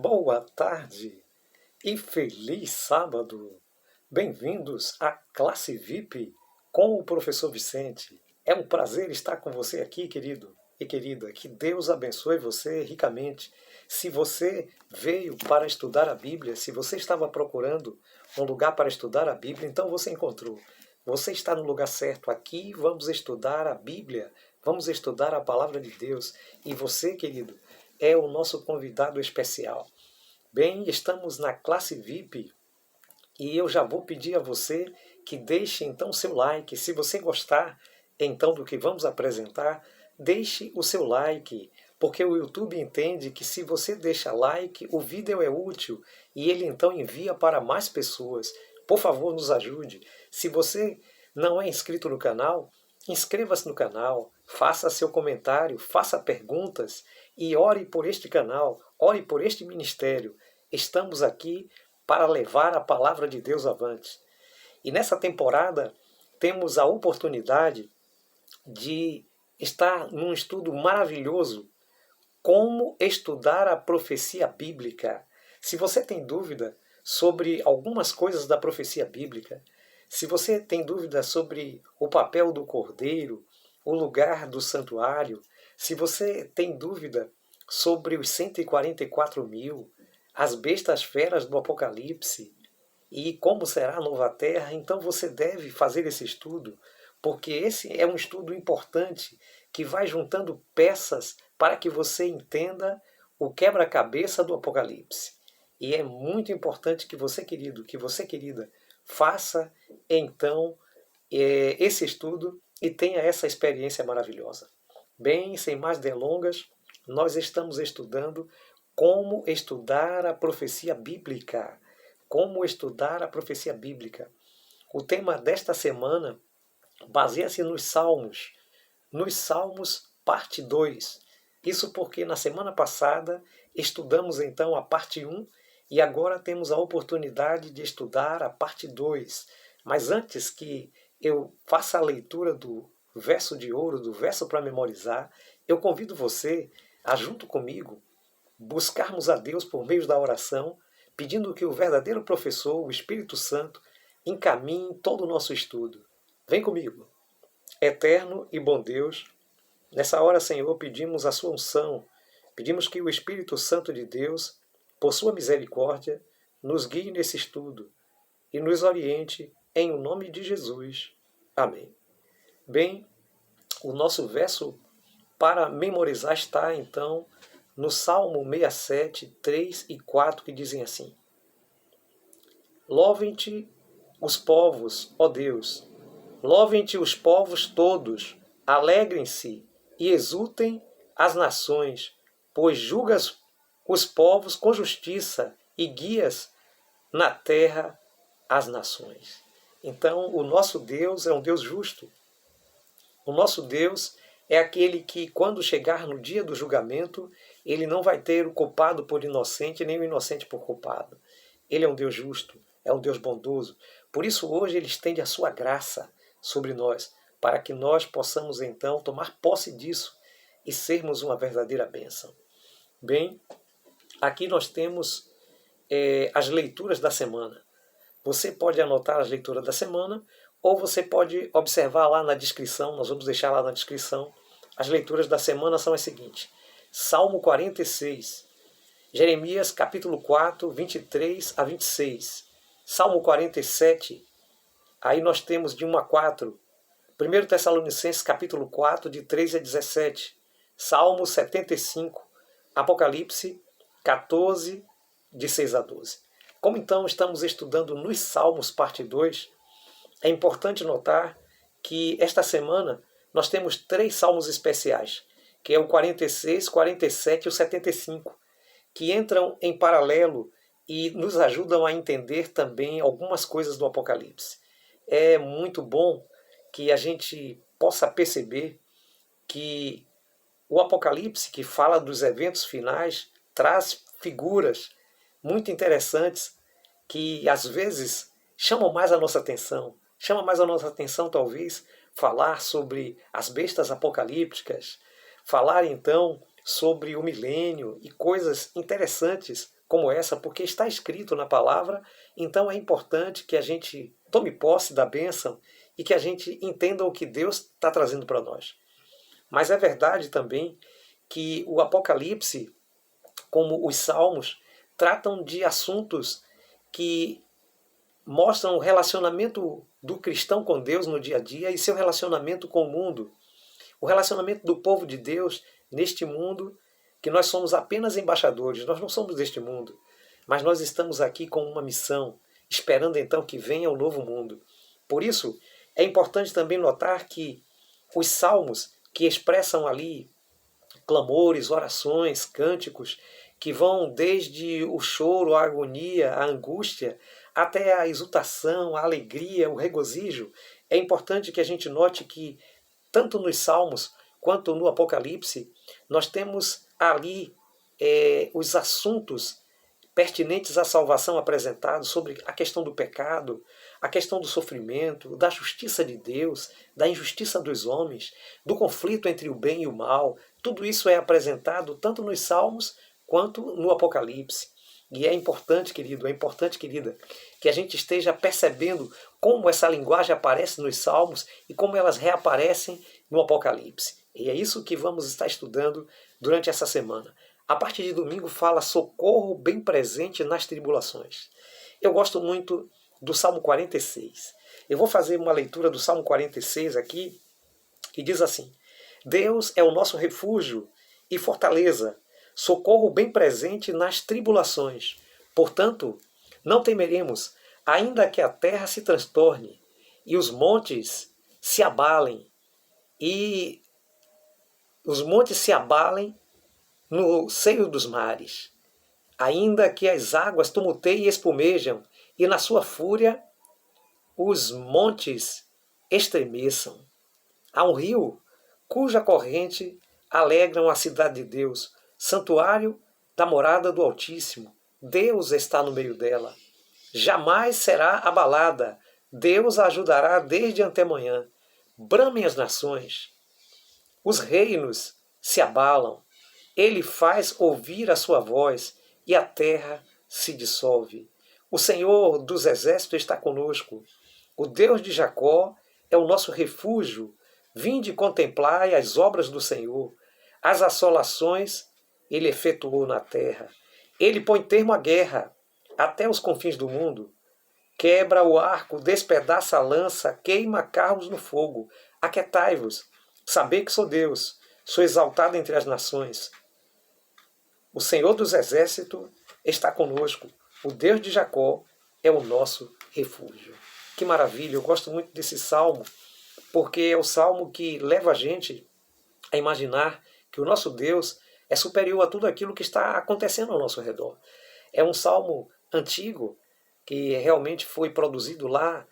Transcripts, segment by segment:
Boa tarde e feliz sábado! Bem-vindos à Classe VIP com o professor Vicente. É um prazer estar com você aqui, querido e querida. Que Deus abençoe você ricamente. Se você veio para estudar a Bíblia, se você estava procurando um lugar para estudar a Bíblia, então você encontrou. Você está no lugar certo. Aqui vamos estudar a Bíblia, vamos estudar a Palavra de Deus. E você, querido, é o nosso convidado especial. Bem, estamos na classe VIP e eu já vou pedir a você que deixe então seu like. Se você gostar então do que vamos apresentar, deixe o seu like, porque o YouTube entende que se você deixa like, o vídeo é útil e ele então envia para mais pessoas. Por favor, nos ajude. Se você não é inscrito no canal, inscreva-se no canal, faça seu comentário, faça perguntas e ore por este canal, ore por este ministério. Estamos aqui para levar a palavra de Deus avante. E nessa temporada temos a oportunidade de estar num estudo maravilhoso, como estudar a profecia bíblica. Se você tem dúvida sobre algumas coisas da profecia bíblica, se você tem dúvida sobre o papel do cordeiro, o lugar do santuário, se você tem dúvida sobre os 144.000, as bestas feras do Apocalipse e como será a nova terra, então você deve fazer esse estudo, porque esse é um estudo importante que vai juntando peças para que você entenda o quebra-cabeça do Apocalipse. E é muito importante que você, querido, que você, querida, faça então esse estudo e tenha essa experiência maravilhosa. Bem, sem mais delongas, nós estamos estudando como estudar a profecia bíblica. Como estudar a profecia bíblica. O tema desta semana baseia-se nos Salmos, parte 2. Isso porque na semana passada estudamos então a parte 1 e agora temos a oportunidade de estudar a parte 2. Mas antes que eu faça a leitura do verso de ouro, do verso para memorizar, eu convido você a, junto comigo, buscarmos a Deus por meio da oração, pedindo que o verdadeiro professor, o Espírito Santo, encaminhe todo o nosso estudo. Vem comigo. Eterno e bom Deus, nessa hora, Senhor, pedimos a sua unção, pedimos que o Espírito Santo de Deus, por sua misericórdia, nos guie nesse estudo e nos oriente em o nome de Jesus. Amém. Bem, o nosso verso para memorizar está, então, no Salmo 67, 3 e 4, que dizem assim: Louvem-te os povos, ó Deus, louvem-te os povos todos, alegrem-se e exultem as nações, pois julgas os povos com justiça e guias na terra as nações. Então, o nosso Deus é um Deus justo. O nosso Deus é aquele que, quando chegar no dia do julgamento, ele não vai ter o culpado por inocente, nem o inocente por culpado. Ele é um Deus justo, é um Deus bondoso. Por isso, hoje, ele estende a sua graça sobre nós, para que nós possamos, então, tomar posse disso e sermos uma verdadeira bênção. Bem, aqui nós temos as leituras da semana. Você pode anotar as leituras da semana, ou você pode observar lá na descrição, nós vamos deixar lá na descrição. As leituras da semana são as seguintes: Salmo 46, Jeremias capítulo 4, 23 a 26, Salmo 47, aí nós temos de 1 a 4, 1 Tessalonicenses capítulo 4, de 3 a 17, Salmo 75, Apocalipse 14, de 6 a 12. Como então estamos estudando nos Salmos, parte 2, é importante notar que esta semana nós temos 3 salmos especiais, que é o 46, 47 e o 75, que entram em paralelo e nos ajudam a entender também algumas coisas do Apocalipse. É muito bom que a gente possa perceber que o Apocalipse, que fala dos eventos finais, traz figuras muito interessantes que às vezes chamam mais a nossa atenção. Chama mais a nossa atenção, talvez, falar sobre as bestas apocalípticas, falar então sobre o milênio e coisas interessantes como essa, porque está escrito na palavra, então é importante que a gente tome posse da bênção e que a gente entenda o que Deus está trazendo para nós. Mas é verdade também que o Apocalipse, como os Salmos, tratam de assuntos que mostram o relacionamento do cristão com Deus no dia a dia e seu relacionamento com o mundo. O relacionamento do povo de Deus neste mundo, que nós somos apenas embaixadores, nós não somos deste mundo, mas nós estamos aqui com uma missão, esperando então que venha o novo mundo. Por isso, é importante também notar que os salmos que expressam ali clamores, orações, cânticos, que vão desde o choro, a agonia, a angústia, até a exultação, a alegria, o regozijo. É importante que a gente note que, tanto nos Salmos quanto no Apocalipse, nós temos ali os assuntos pertinentes à salvação apresentados sobre a questão do pecado, a questão do sofrimento, da justiça de Deus, da injustiça dos homens, do conflito entre o bem e o mal. Tudo isso é apresentado tanto nos Salmos quanto no Apocalipse. E é importante, querido, é importante, querida, que a gente esteja percebendo como essa linguagem aparece nos Salmos e como elas reaparecem no Apocalipse. E é isso que vamos estar estudando durante essa semana. A partir de domingo fala socorro bem presente nas tribulações. Eu gosto muito do Salmo 46. Eu vou fazer uma leitura do Salmo 46 aqui, que diz assim: Deus é o nosso refúgio e fortaleza, socorro bem presente nas tribulações. Portanto, não temeremos, ainda que a terra se transtorne e os montes se abalem, no seio dos mares, ainda que as águas tumulteiem e espumejam, e na sua fúria os montes estremeçam. Há um rio cuja corrente alegram a cidade de Deus, santuário da morada do Altíssimo. Deus está no meio dela. Jamais será abalada. Deus a ajudará desde antemanhã. Bramem as nações. Os reinos se abalam. Ele faz ouvir a sua voz e a terra se dissolve. O Senhor dos exércitos está conosco. O Deus de Jacó é o nosso refúgio. Vinde contemplai as obras do Senhor. As assolações ele efetuou na terra. Ele põe termo à guerra até os confins do mundo. Quebra o arco, despedaça a lança, queima carros no fogo. Aquietai-vos, sabei que sou Deus, sou exaltado entre as nações. O Senhor dos exércitos está conosco. O Deus de Jacó é o nosso refúgio. Que maravilha, eu gosto muito desse salmo, porque é o salmo que leva a gente a imaginar que o nosso Deus é superior a tudo aquilo que está acontecendo ao nosso redor. É um salmo antigo, que realmente foi produzido lá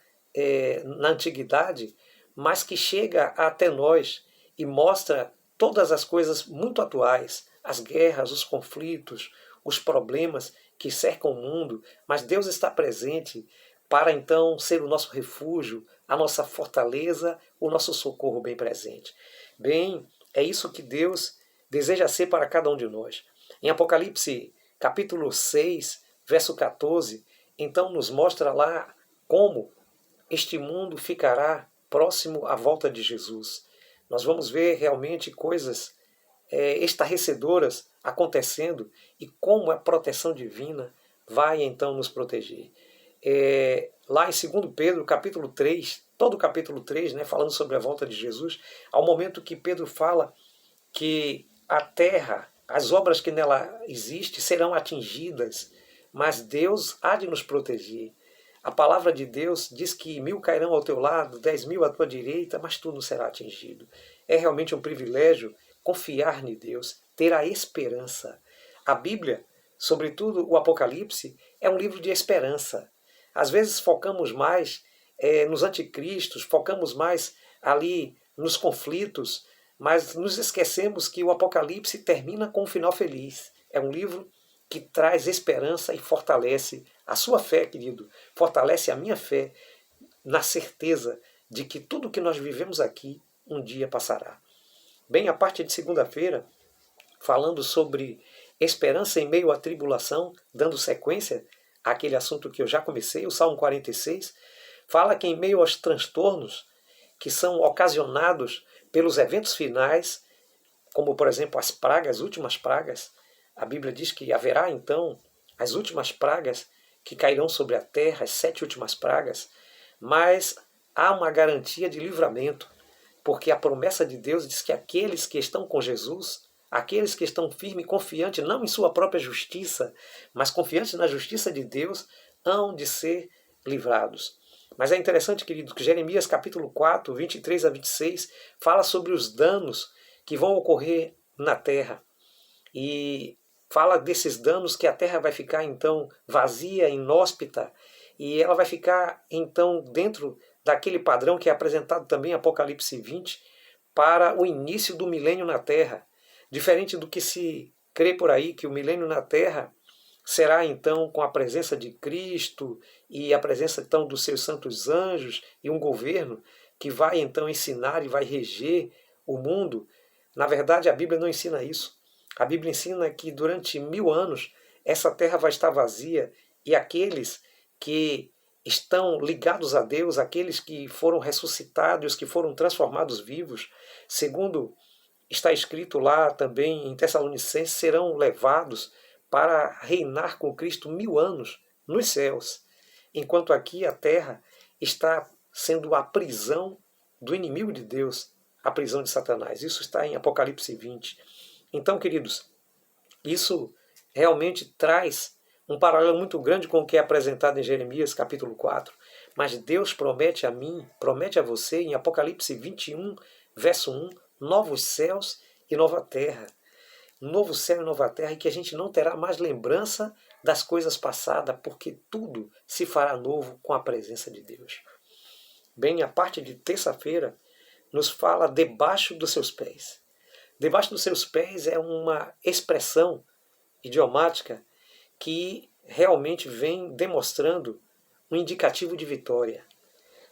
na antiguidade, mas que chega até nós e mostra todas as coisas muito atuais, as guerras, os conflitos, os problemas que cercam o mundo, mas Deus está presente para então ser o nosso refúgio, a nossa fortaleza, o nosso socorro bem presente. Bem, é isso que Deus deseja ser para cada um de nós. Em Apocalipse, capítulo 6, verso 14, então nos mostra lá como este mundo ficará próximo à volta de Jesus. Nós vamos ver realmente coisas estarrecedoras acontecendo e como a proteção divina vai então nos proteger. Lá em 2 Pedro, capítulo 3, todo o capítulo 3, né, falando sobre a volta de Jesus, ao momento que Pedro fala que a terra, as obras que nela existem serão atingidas, mas Deus há de nos proteger. A palavra de Deus diz que 1000 cairão ao teu lado, 10.000 à tua direita, mas tu não será atingido. É realmente um privilégio confiar em Deus, ter a esperança. A Bíblia, sobretudo o Apocalipse, é um livro de esperança. Às vezes focamos mais nos anticristos, focamos mais ali nos conflitos, mas nos esquecemos que o Apocalipse termina com um final feliz. É um livro que traz esperança e fortalece a sua fé, querido. Fortalece a minha fé na certeza de que tudo que nós vivemos aqui um dia passará. Bem, a parte de segunda-feira, falando sobre esperança em meio à tribulação, dando sequência àquele assunto que eu já comecei, o Salmo 46, fala que em meio aos transtornos que são ocasionados pelos eventos finais, como por exemplo as pragas, as últimas pragas, a Bíblia diz que haverá então as últimas pragas que cairão sobre a terra, as 7 últimas pragas, mas há uma garantia de livramento, porque a promessa de Deus diz que aqueles que estão com Jesus, aqueles que estão firmes e confiantes, não em sua própria justiça, mas confiantes na justiça de Deus, hão de ser livrados. Mas é interessante, querido, que Jeremias capítulo 4, 23 a 26, fala sobre os danos que vão ocorrer na terra. E fala desses danos que a terra vai ficar então vazia, inóspita, e ela vai ficar então dentro daquele padrão que é apresentado também em Apocalipse 20 para o início do milênio na terra. Diferente do que se crê por aí, que o milênio na terra será então com a presença de Cristo e a presença então dos seus santos anjos e um governo que vai então ensinar e vai reger o mundo. Na verdade, a Bíblia não ensina isso. A Bíblia ensina que durante 1000 anos essa terra vai estar vazia e aqueles que estão ligados a Deus, aqueles que foram ressuscitados, que foram transformados vivos, segundo está escrito lá também em Tessalonicenses, serão levados para reinar com Cristo 1000 anos nos céus, enquanto aqui a terra está sendo a prisão do inimigo de Deus, a prisão de Satanás. Isso está em Apocalipse 20. Então, queridos, isso realmente traz um paralelo muito grande com o que é apresentado em Jeremias capítulo 4. Mas Deus promete a mim, promete a você em Apocalipse 21, verso 1, novos céus e nova terra. Novo céu e nova terra, e que a gente não terá mais lembrança das coisas passadas, porque tudo se fará novo com a presença de Deus. Bem, a parte de terça-feira nos fala debaixo dos seus pés. Debaixo dos seus pés é uma expressão idiomática que realmente vem demonstrando um indicativo de vitória.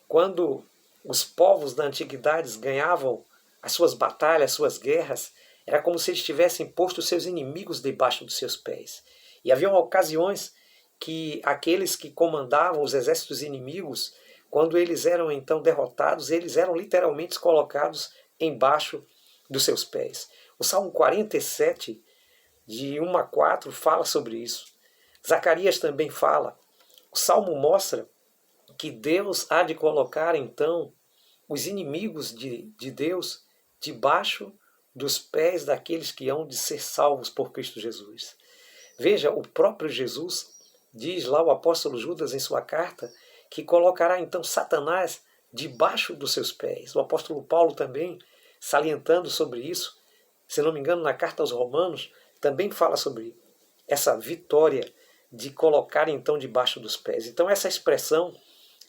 Quando os povos da antiguidade ganhavam as suas batalhas, as suas guerras, era como se eles tivessem posto seus inimigos debaixo dos seus pés. E haviam ocasiões que aqueles que comandavam os exércitos inimigos, quando eles eram então derrotados, eles eram literalmente colocados embaixo dos seus pés. O Salmo 47, de 1 a 4, fala sobre isso. Zacarias também fala. O Salmo mostra que Deus há de colocar então os inimigos de Deus debaixo dos pés daqueles que hão de ser salvos por Cristo Jesus. Veja, o próprio Jesus diz lá o apóstolo Judas em sua carta que colocará então Satanás debaixo dos seus pés. O apóstolo Paulo também, salientando sobre isso, se não me engano, na carta aos Romanos, também fala sobre essa vitória de colocar então debaixo dos pés. Então essa expressão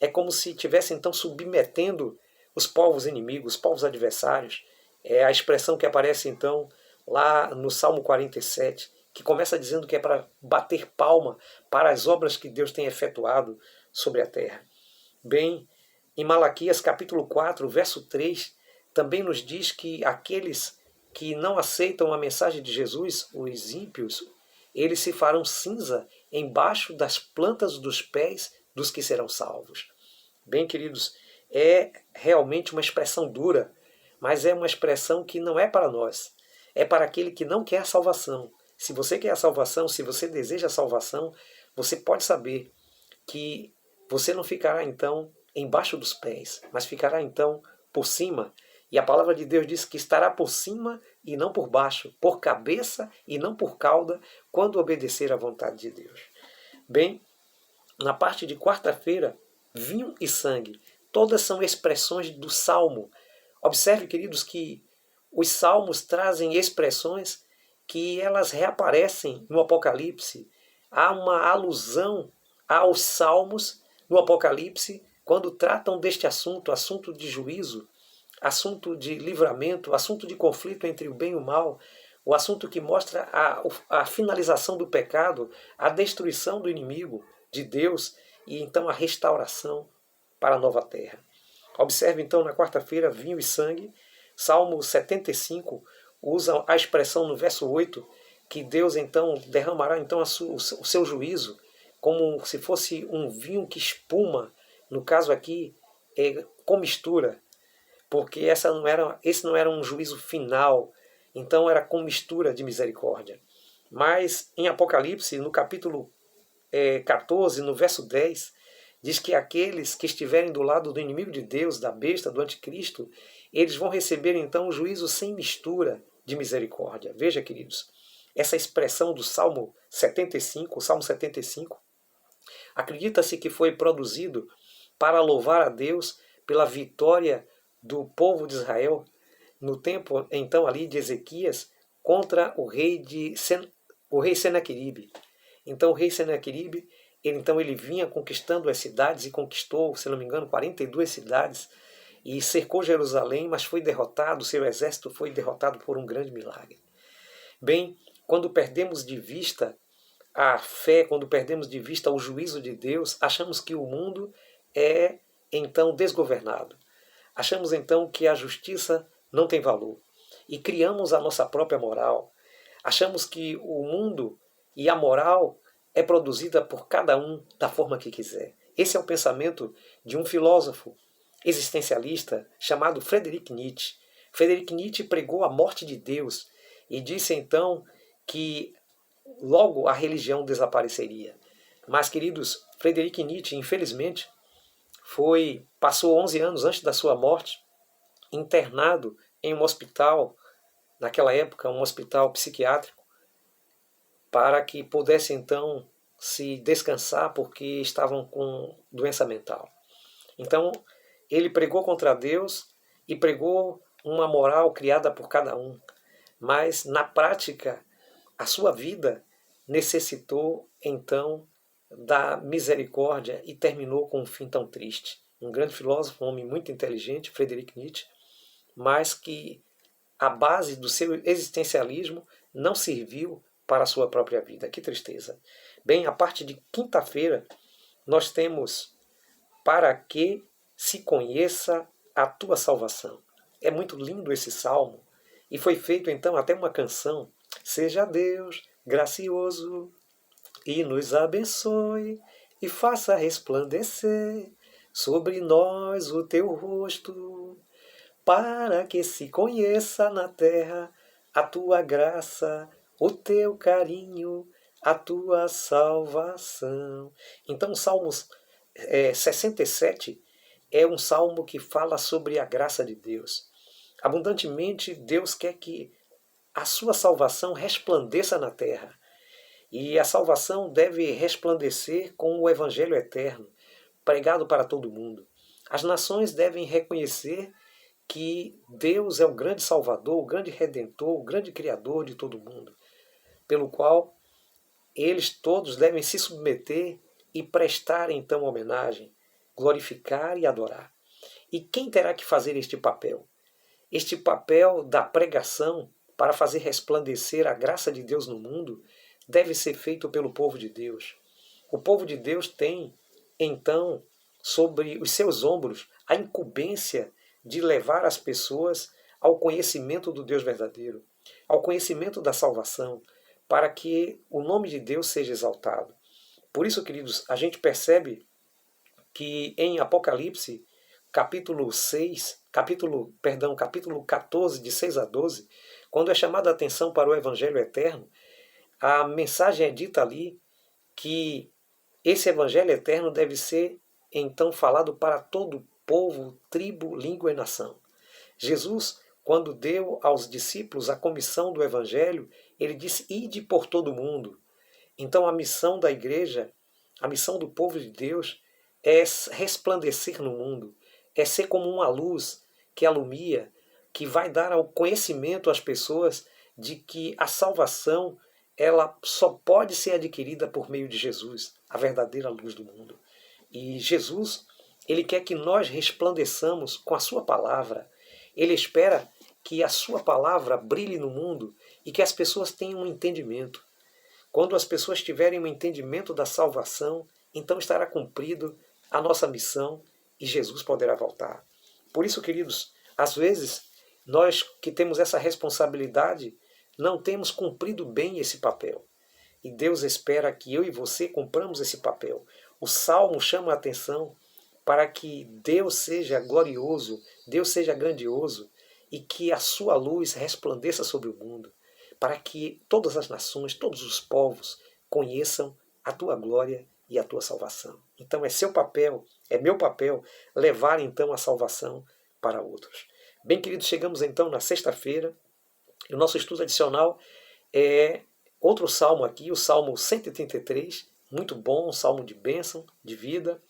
é como se estivesse então submetendo os povos inimigos, os povos adversários. É a expressão que aparece então lá no Salmo 47, que começa dizendo que é para bater palma para as obras que Deus tem efetuado sobre a terra. Bem, em Malaquias capítulo 4, verso 3, também nos diz que aqueles que não aceitam a mensagem de Jesus, os ímpios, eles se farão cinza embaixo das plantas dos pés dos que serão salvos. Bem, queridos, é realmente uma expressão dura, mas é uma expressão que não é para nós. É para aquele que não quer a salvação. Se você quer a salvação, se você deseja a salvação, você pode saber que você não ficará então embaixo dos pés, mas ficará então por cima. E a palavra de Deus diz que estará por cima e não por baixo, por cabeça e não por cauda, quando obedecer à vontade de Deus. Bem, na parte de quarta-feira, vinho e sangue, todas são expressões do Salmo. Observe, queridos, que os Salmos trazem expressões que elas reaparecem no Apocalipse. Há uma alusão aos Salmos no Apocalipse quando tratam deste assunto, assunto de juízo, assunto de livramento, assunto de conflito entre o bem e o mal, o assunto que mostra a finalização do pecado, a destruição do inimigo de Deus e então a restauração para a nova terra. Observe então na quarta-feira vinho e sangue. Salmo 75 usa a expressão no verso 8 que Deus então derramará então o seu juízo como se fosse um vinho que espuma, no caso aqui, com mistura, porque esse não era um juízo final, então era com mistura de misericórdia. Mas em Apocalipse, no capítulo 14, no verso 10, diz que aqueles que estiverem do lado do inimigo de Deus, da besta, do anticristo, eles vão receber então o juízo sem mistura de misericórdia. Veja, queridos, essa expressão do Salmo 75, o Salmo 75, acredita-se que foi produzido para louvar a Deus pela vitória do povo de Israel no tempo então ali de Ezequias contra o rei Senaqueribe. Então o rei Senaqueribe, ele vinha conquistando as cidades e conquistou, se não me engano, 42 cidades e cercou Jerusalém, mas foi derrotado, seu exército foi derrotado por um grande milagre. Bem, quando perdemos de vista a fé, quando perdemos de vista o juízo de Deus, achamos que o mundo é então desgovernado. Achamos então que a justiça não tem valor e criamos a nossa própria moral. Achamos que o mundo e a moral é produzida por cada um da forma que quiser. Esse é o pensamento de um filósofo existencialista chamado Friedrich Nietzsche. Friedrich Nietzsche pregou a morte de Deus e disse então que logo a religião desapareceria. Mas, queridos, Friedrich Nietzsche, infelizmente, passou 11 anos antes da sua morte internado em um hospital, naquela época um hospital psiquiátrico, para que pudesse então se descansar porque estavam com doença mental. Então ele pregou contra Deus e pregou uma moral criada por cada um, mas na prática a sua vida necessitou então da misericórdia e terminou com um fim tão triste. Um grande filósofo, um homem muito inteligente, Friedrich Nietzsche, mas que a base do seu existencialismo não serviu para a sua própria vida. Que tristeza. Bem, a parte de quinta-feira nós temos para que se conheça a tua salvação. É muito lindo esse salmo e foi feito então até uma canção. Seja Deus gracioso e nos abençoe e faça resplandecer sobre nós o teu rosto, para que se conheça na terra a tua graça, o teu carinho, a tua salvação. Então, o Salmo 67 é um salmo que fala sobre a graça de Deus. Abundantemente, Deus quer que a sua salvação resplandeça na terra. E a salvação deve resplandecer com o Evangelho eterno, pregado para todo mundo. As nações devem reconhecer que Deus é o grande Salvador, o grande Redentor, o grande Criador de todo mundo, pelo qual eles todos devem se submeter e prestar então homenagem, glorificar e adorar. E quem terá que fazer este papel? Este papel da pregação para fazer resplandecer a graça de Deus no mundo deve ser feito pelo povo de Deus. O povo de Deus tem, então, sobre os seus ombros a incumbência de levar as pessoas ao conhecimento do Deus verdadeiro, ao conhecimento da salvação, para que o nome de Deus seja exaltado. Por isso, queridos, a gente percebe que em Apocalipse, capítulo 14, de 6 a 12, quando é chamada a atenção para o Evangelho eterno, a mensagem é dita ali que esse Evangelho eterno deve ser então falado para todo povo, tribo, língua e nação. Jesus, quando deu aos discípulos a comissão do Evangelho, ele disse: ide por todo o mundo. Então a missão da igreja, a missão do povo de Deus é resplandecer no mundo, é ser como uma luz que alumia, que vai dar ao conhecimento às pessoas de que a salvação ela só pode ser adquirida por meio de Jesus, a verdadeira luz do mundo. E Jesus, ele quer que nós resplandeçamos com a sua palavra. Ele espera que a sua palavra brilhe no mundo e que as pessoas tenham um entendimento. Quando as pessoas tiverem um entendimento da salvação, então estará cumprido a nossa missão e Jesus poderá voltar. Por isso, queridos, às vezes, nós que temos essa responsabilidade não temos cumprido bem esse papel. E Deus espera que eu e você cumpramos esse papel. O Salmo chama a atenção para que Deus seja glorioso, Deus seja grandioso e que a sua luz resplandeça sobre o mundo, para que todas as nações, todos os povos conheçam a tua glória e a tua salvação. Então é seu papel, é meu papel, levar então a salvação para outros. Bem, queridos, chegamos então na sexta-feira, e o nosso estudo adicional é outro salmo aqui, o Salmo 133, muito bom, um salmo de bênção, de vida.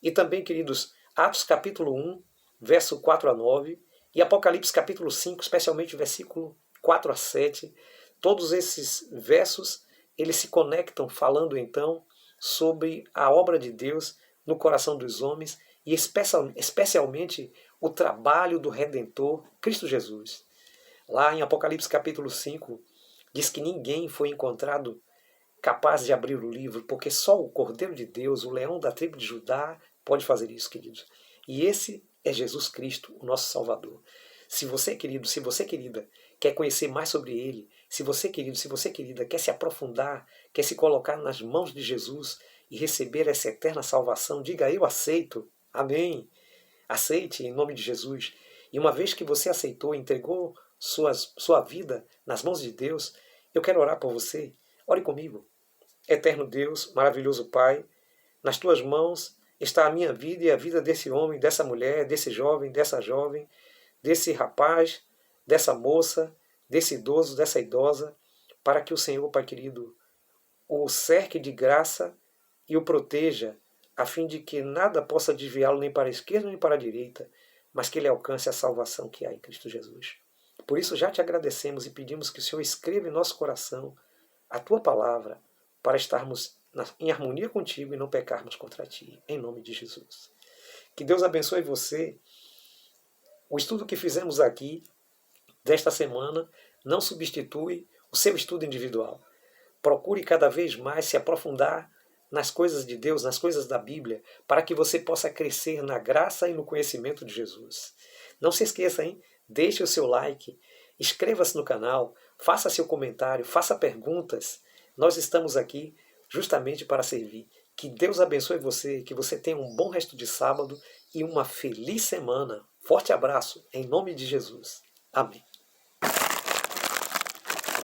E também, queridos, Atos capítulo 1, verso 4 a 9, e Apocalipse capítulo 5, especialmente o versículo 4 a 7. Todos esses versos, eles se conectam falando então sobre a obra de Deus no coração dos homens e especialmente o trabalho do Redentor, Cristo Jesus. Lá em Apocalipse capítulo 5, diz que ninguém foi encontrado capaz de abrir o livro, porque só o Cordeiro de Deus, o leão da tribo de Judá, pode fazer isso, queridos. E esse é Jesus Cristo, o nosso Salvador. Se você, querido, se você, querida, quer conhecer mais sobre Ele, se você, querido, se você, querida, quer se aprofundar, quer se colocar nas mãos de Jesus e receber essa eterna salvação, diga: eu aceito. Amém. Aceite em nome de Jesus. E uma vez que você aceitou, entregou sua vida nas mãos de Deus, eu quero orar por você. Ore comigo. Eterno Deus, maravilhoso Pai, nas tuas mãos está a minha vida e a vida desse homem, dessa mulher, desse jovem, dessa jovem, desse rapaz, dessa moça, desse idoso, dessa idosa, para que o Senhor, Pai querido, o cerque de graça e o proteja, a fim de que nada possa desviá-lo nem para a esquerda nem para a direita, mas que ele alcance a salvação que há em Cristo Jesus. Por isso já te agradecemos e pedimos que o Senhor escreva em nosso coração a tua palavra, para estarmos em harmonia contigo e não pecarmos contra ti, em nome de Jesus. Que Deus abençoe você. O estudo que fizemos aqui, desta semana, não substitui o seu estudo individual. Procure cada vez mais se aprofundar nas coisas de Deus, nas coisas da Bíblia, para que você possa crescer na graça e no conhecimento de Jesus. Não se esqueça, hein? Deixe o seu like, inscreva-se no canal, faça seu comentário, faça perguntas. Nós estamos aqui justamente para servir. Que Deus abençoe você, que você tenha um bom resto de sábado e uma feliz semana. Forte abraço, em nome de Jesus. Amém.